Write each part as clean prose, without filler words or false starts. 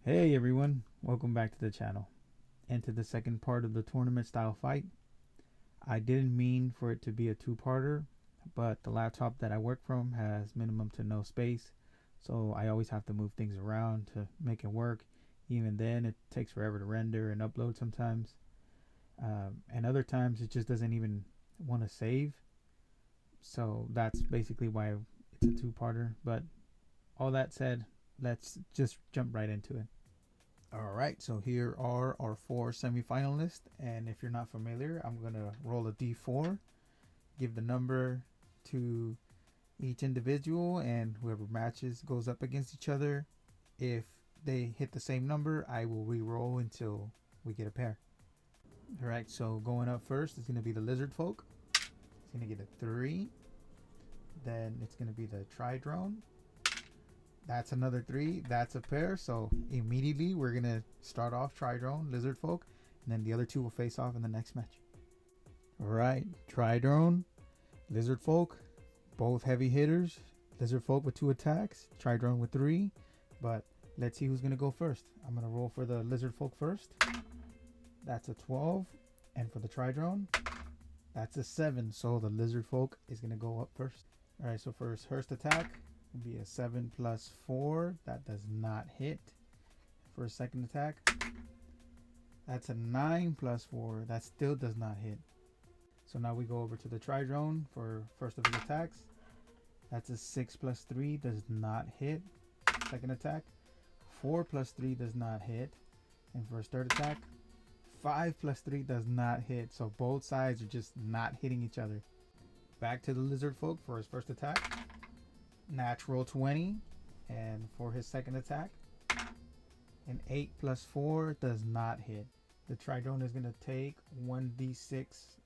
Hey everyone, welcome back to the channel and to the second part of the tournament style fight. I didn't mean for it to be a two-parter, but the laptop that I work from has minimum to no space, so I always have to move things around to make it work. Even then, it takes forever to render and upload sometimes, and other times it just doesn't even want to save. So that's basically why it's a two-parter. But all that said, let's just jump right into it. All right, so here are our four semifinalists, and if you're not familiar, I'm gonna roll a d4, give the number to each individual, and whoever matches goes up against each other. If they hit the same number, I will re-roll until we get a pair. All right, so going up first is gonna be the lizard folk. It's gonna get a 3. Then it's gonna be the tri-drone. That's another 3. That's a pair. So immediately we're going to start off Tri-Drone, Lizard Folk, and then the other two will face off in the next match. All right, Tri-Drone, Lizard Folk, both heavy hitters. Lizard Folk with 2 attacks, Tri-Drone with 3. But let's see who's going to go first. I'm going to roll for the Lizard Folk first. That's a 12. And for the Tri-Drone, that's a 7. So the Lizard Folk is going to go up first. All right, so for his first attack, be a 7 plus 4. That does not hit. For a second attack, that's a 9 plus 4. That still does not hit. So now we go over to the Tri-Drone for first of his attacks. That's a 6 plus 3. Does not hit. Second attack, 4 plus 3 does not hit. And for his third attack, 5 plus 3 does not hit. So both sides are just not hitting each other. Back to the Lizard Folk for his first attack. Natural 20. And for his second attack, an 8 plus 4 does not hit. The Tri-Drone is going to take 1d6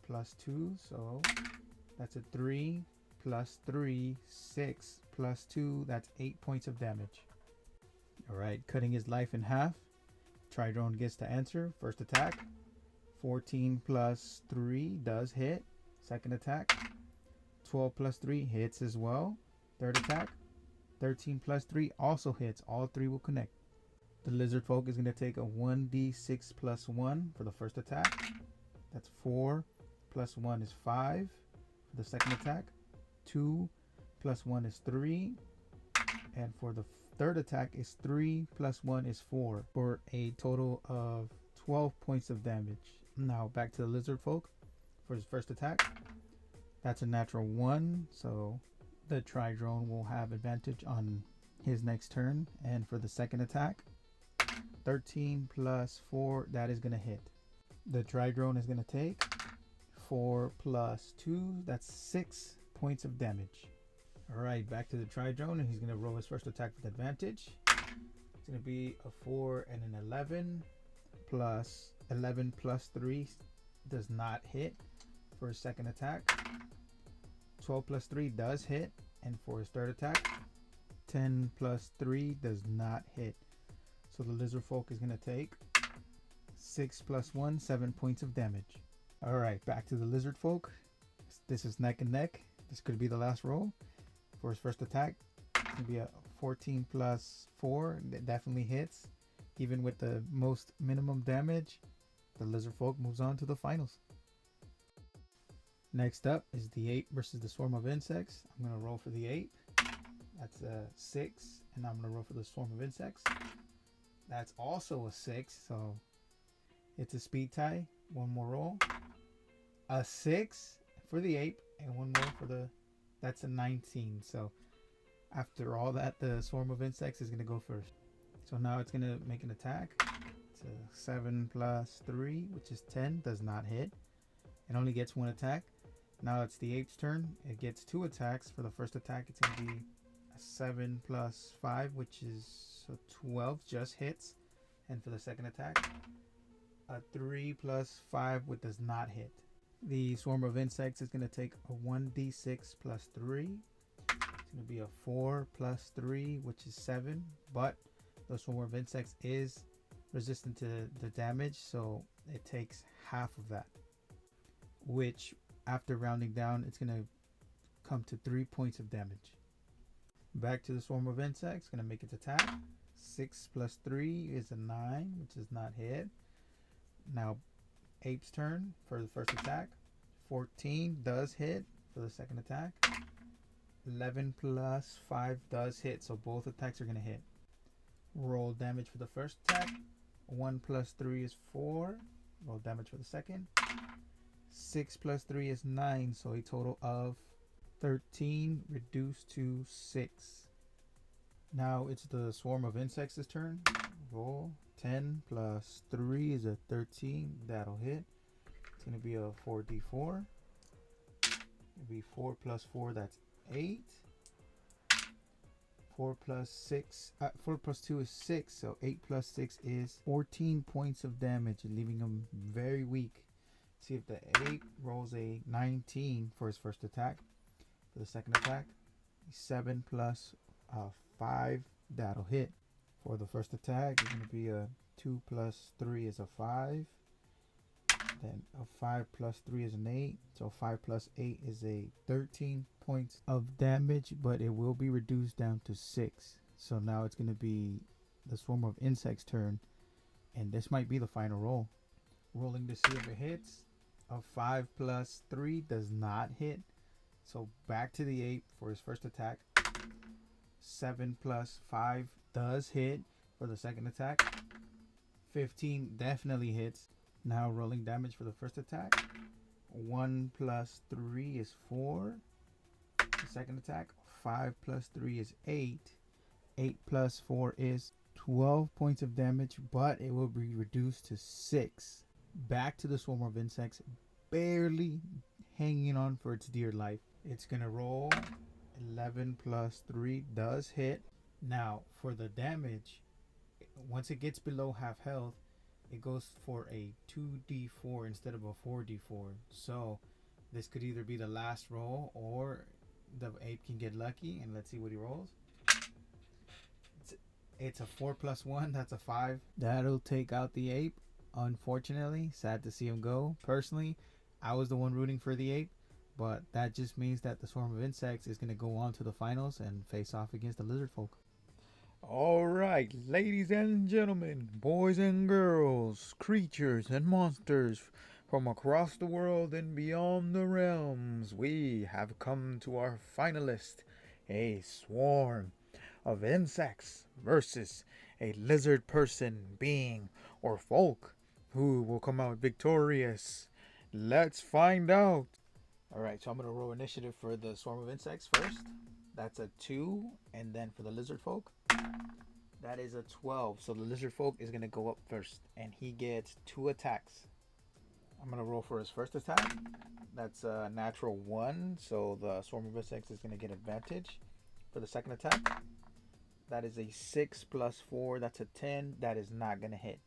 plus 2. So that's a 3 plus 3, 6 plus 2. That's 8 points of damage. All right, cutting his life in half. Tri-Drone gets to answer. First attack, 14 plus 3 does hit. Second attack, 12 plus 3 hits as well. Third attack, 13 plus 3 also hits. All 3 will connect. The Lizard Folk is going to take a 1d6 plus 1 for the first attack. That's 4 plus 1 is 5. For the second attack, 2 plus 1 is 3. And for the third attack is 3 plus 1 is 4. For a total of 12 points of damage. Now back to the Lizard Folk for his first attack. That's a natural 1. So the Tri-Drone will have advantage on his next turn. And for the second attack, 13 plus 4, that is going to hit. The Tri-Drone is going to take 4 plus 2, that's 6 points of damage. All right, back to the Tri-Drone, and he's going to roll his first attack with advantage. It's going to be a 4 and an 11. Plus 11 plus 3 does not hit. For his second attack, 12 plus 3 does hit. And for his third attack, 10 plus 3 does not hit. So the Lizard Folk is going to take 6 plus 1, 7 points of damage. All right, back to the Lizard Folk. This is neck and neck. This could be the last roll. For his first attack, it's going to be a 14 plus 4. That definitely hits. Even with the most minimum damage, the Lizard Folk moves on to the finals. Next up is the ape versus the swarm of insects. I'm going to roll for the ape. That's a 6. And I'm going to roll for the swarm of insects. That's also a 6. So it's a speed tie. One more roll. A 6 for the ape. And one more for the... That's a 19. So after all that, the swarm of insects is going to go first. So now it's going to make an attack. It's a 7 plus 3, which is 10. Does not hit. It only gets 1 attack. Now it's the ape's turn. It gets 2 attacks. For the first attack, it's going to be a 7 plus 5, which is a 12. Just hits. And for the second attack, a 3 plus 5, which does not hit. The swarm of insects is going to take a 1d6 plus 3. It's going to be a 4 plus 3, which is 7. But the swarm of insects is resistant to the damage, so it takes half of that, which after rounding down, it's going to come to 3 points of damage. Back to the swarm of insects, going to make its attack. 6 plus 3 is a 9, which is not hit. Now, Ape's turn for the first attack. 14 does hit for the second attack. 11 plus 5 does hit, so both attacks are going to hit. Roll damage for the first attack. 1 plus 3 is 4. Roll damage for the second. 6 plus 3 is 9, so a total of 13 reduced to 6. Now it's the swarm of insects' turn. Roll. 10 plus 3 is a 13. That'll hit. It's going to be a 4d4. It'll be 4 plus 4, that's 8. 4 plus 2 is 6, so 8 plus 6 is 14 points of damage, leaving him very weak. See if the ape rolls a 19 for his first attack. For the second attack, 7 plus 5, that'll hit. For the first attack, it's going to be a 2 plus 3 is a 5. Then a 5 plus 3 is an 8. So 5 plus 8 is a 13 points of damage, but it will be reduced down to 6. So now it's going to be the swarm of insects' turn, and this might be the final roll. Rolling to see if it hits. A 5 plus 3 does not hit. So back to the ape for his first attack. 7 plus 5 does hit for the second attack. 15 definitely hits. Now rolling damage for the first attack. 1 plus 3 is 4. The second attack. 5 plus 3 is 8. 8 plus 4 is 12 points of damage, but it will be reduced to 6. Back to the swarm of insects, barely hanging on for its dear life. It's going to roll. 11 plus 3 does hit. Now, for the damage, once it gets below half health, it goes for a 2d4 instead of a 4d4. So, this could either be the last roll, or the ape can get lucky, and let's see what he rolls. It's a 4 plus 1, that's a 5. That'll take out the ape. Unfortunately, sad to see him go. Personally, I was the one rooting for the ape, but that just means that the swarm of insects is going to go on to the finals and face off against the lizard folk. All right, ladies and gentlemen, boys and girls, creatures and monsters from across the world and beyond the realms, we have come to our finalist, a swarm of insects versus a lizard person, being, or folk. Who will come out victorious? Let's find out. Alright, so I'm going to roll initiative for the swarm of insects first. That's a 2. And then for the lizard folk, that is a 12. So the lizard folk is going to go up first, and he gets 2 attacks. I'm going to roll for his first attack. That's a natural 1, so the swarm of insects is going to get advantage. For the second attack, that is a 6 plus 4, that's a 10. That is not going to hit.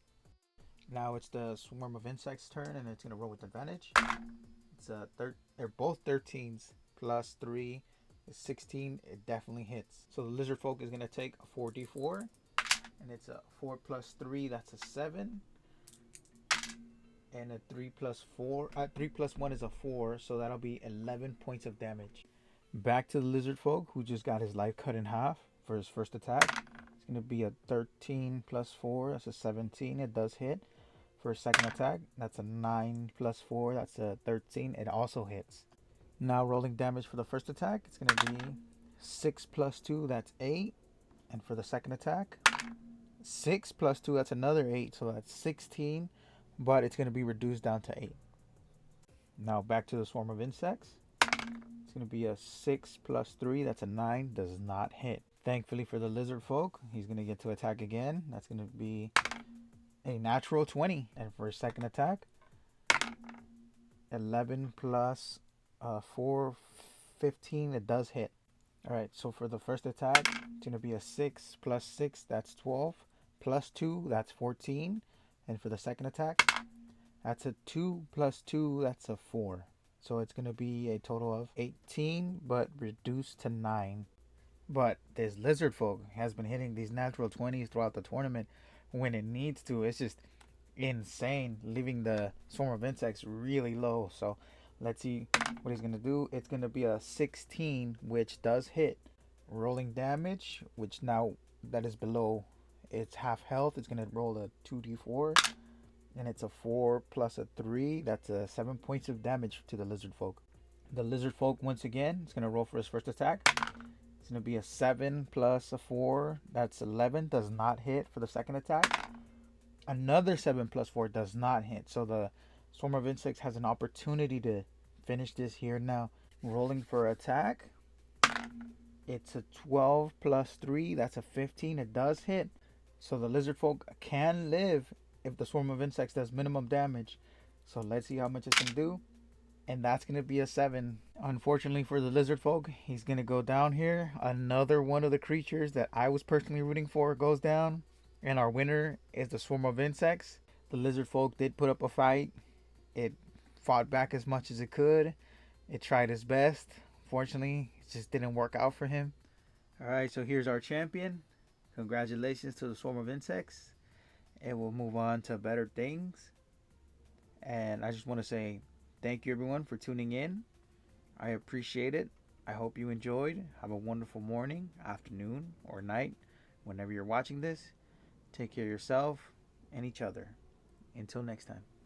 Now it's the swarm of insects' turn, and it's going to roll with advantage. It's they're both 13s plus 3 is 16. It definitely hits. So the lizard folk is going to take a 4d4, and it's a 4 plus 3, that's a 7. And a 3 plus 1 is a 4, so that'll be 11 points of damage. Back to the lizard folk, who just got his life cut in half for his first attack. It's going to be a 13 plus 4, that's a 17. It does hit. For a second attack, that's a 9 plus 4, that's a 13. It also hits. Now rolling damage for the first attack, it's going to be 6 plus 2, that's 8. And for the second attack, 6 plus 2, that's another 8, so that's 16. But it's going to be reduced down to 8. Now back to the swarm of insects. It's going to be a 6 plus 3, that's a 9, does not hit. Thankfully for the lizard folk, he's going to get to attack again. That's going to be a natural 20. And for his second attack, 11 plus 4, 15. It does hit. Alright, so for the first attack, it's going to be a 6 plus 6, that's 12. Plus 2, that's 14. And for the second attack, that's a 2 plus 2, that's a 4. So it's going to be a total of 18, but reduced to 9. But this lizard folk has been hitting these natural 20s throughout the tournament when it needs to. It's just insane, leaving the swarm of insects really low. So let's see what he's going to do. It's going to be a 16, which does hit. Rolling damage, which now that is below It's half health. It's gonna roll a 2d4, and it's a 4 plus a 3. That's 7 points of damage to the lizard folk. The lizard folk once again. It's gonna roll for his first attack. It's gonna be a 7 plus a 4. That's 11. Does not hit for the second attack. Another 7 plus 4 does not hit. So the swarm of insects has an opportunity to finish this here now. Rolling for attack. It's a 12 plus 3. That's a 15. It does hit. So the lizard folk can live if the swarm of insects does minimum damage. So let's see how much it can do. And that's going to be a 7. Unfortunately for the lizard folk, he's going to go down here. Another one of the creatures that I was personally rooting for goes down. And our winner is the swarm of insects. The lizard folk did put up a fight. It fought back as much as it could. It tried its best. Fortunately, it just didn't work out for him. Alright, so here's our champion. Congratulations to the swarm of insects. And we'll move on to better things. And I just want to say thank you everyone for tuning in. I appreciate it. I hope you enjoyed. Have a wonderful morning, afternoon, or night whenever you're watching this. Take care of yourself and each other. Until next time.